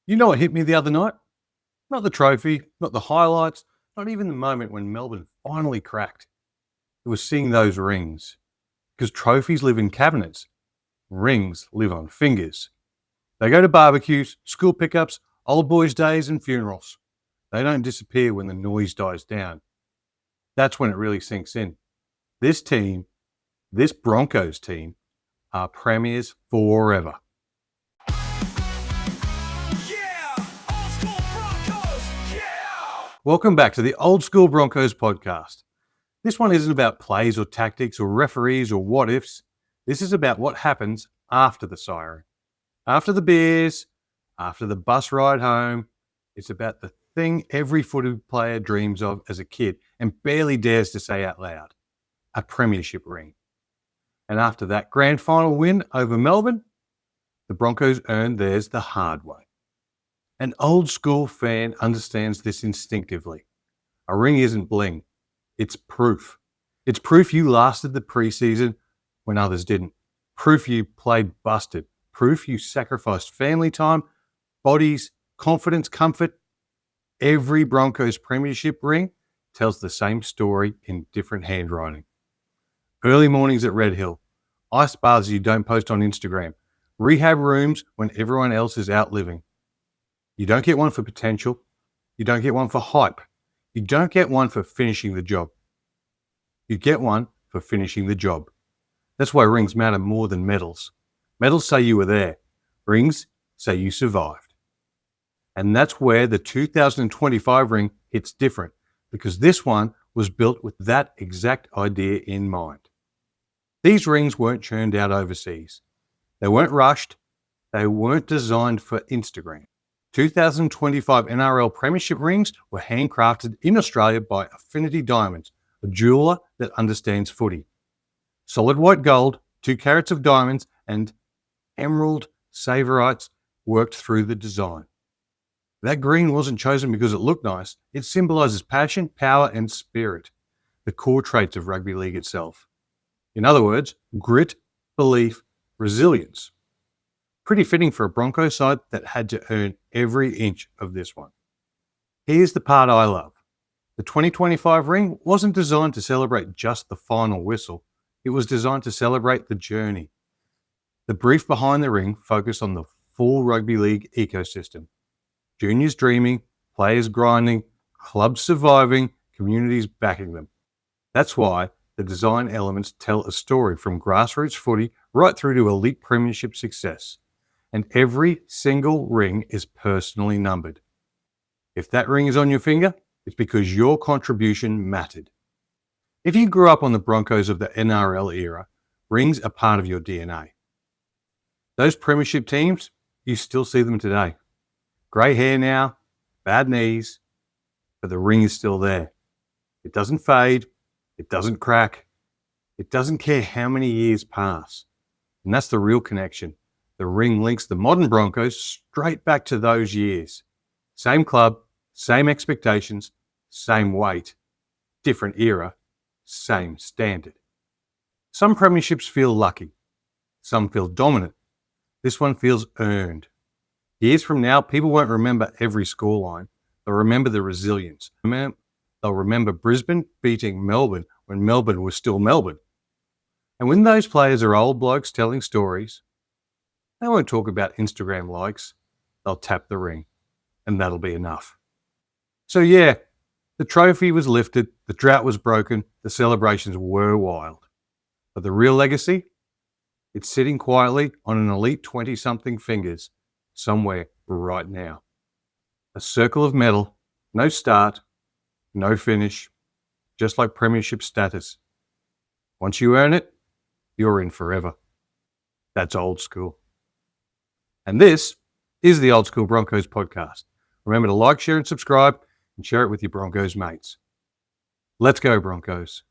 You know what hit me the other night? Not the trophy, not the highlights, not even the moment when Melbourne finally cracked. It was seeing those rings. Because trophies live in cabinets. Rings live on fingers. They go to barbecues, school pickups, old boys' days and funerals. They don't disappear when the noise dies down. That's when it really sinks in. This team, this Broncos team, are premiers forever. Old Skool Broncos, yeah! Welcome back to the Old Skool Broncos Podcast. This one isn't about plays or tactics or referees or what ifs. This is about what happens after the siren. After the beers, after the bus ride home. It's about the thing every footy player dreams of as a kid and barely dares to say out loud. A premiership ring. And after that grand final win over Melbourne, the Broncos earned theirs the hard way. An old school fan understands this instinctively. A ring isn't bling. It's proof. It's proof you lasted the preseason when others didn't. Proof you played busted. Proof you sacrificed family time, bodies, confidence, comfort. Every Broncos premiership ring tells the same story in different handwriting. Early mornings at Red Hill. Ice baths you don't post on Instagram. Rehab rooms when everyone else is out living. You don't get one for potential. You don't get one for hype. You don't get one for finishing the job. You get one for finishing the job. That's why rings matter more than medals. Medals say you were there. Rings say you survived. And that's where the 2025 ring hits different, because this one was built with that exact idea in mind. These rings weren't churned out overseas. They weren't rushed. They weren't designed for Instagram. 2025 NRL Premiership rings were handcrafted in Australia by Affinity Diamonds, a jeweller that understands footy. Solid white gold, 2 carats of diamonds, and emerald savorites worked through the design. That green wasn't chosen because it looked nice. It symbolises passion, power, and spirit, the core traits of rugby league itself. In other words, grit, belief, resilience. Pretty fitting for a Broncos side that had to earn every inch of this one. Here's the part I love. The 2025 ring wasn't designed to celebrate just the final whistle. It was designed to celebrate the journey. The brief behind the ring focused on the full rugby league ecosystem. Juniors dreaming, players grinding, clubs surviving, communities backing them. That's why the design elements tell a story from grassroots footy right through to elite premiership success. And every single ring is personally numbered. If that ring is on your finger, it's because your contribution mattered. If you grew up on the Broncos of the NRL era, rings are part of your DNA. Those premiership teams, you still see them today. Grey hair now, bad knees, but the ring is still there. It doesn't fade, it doesn't crack, it doesn't care how many years pass. And that's the real connection. The ring links the modern Broncos straight back to those years. Same club, same expectations, same weight, different era, same standard. Some premierships feel lucky. Some feel dominant. This one feels earned. Years from now, people won't remember every scoreline. They'll remember the resilience. They'll remember Brisbane beating Melbourne when Melbourne was still Melbourne. And when those players are old blokes telling stories, they won't talk about Instagram likes. They'll tap the ring, and that'll be enough. So yeah, the trophy was lifted, the drought was broken, the celebrations were wild. But the real legacy? It's sitting quietly on an elite 20-something fingers somewhere right now. A circle of metal, no start, no finish, just like premiership status. Once you earn it, you're in forever. That's old school. And this is the Old Skool Broncos Podcast. Remember to like, share, and subscribe, and share it with your Broncos mates. Let's go, Broncos.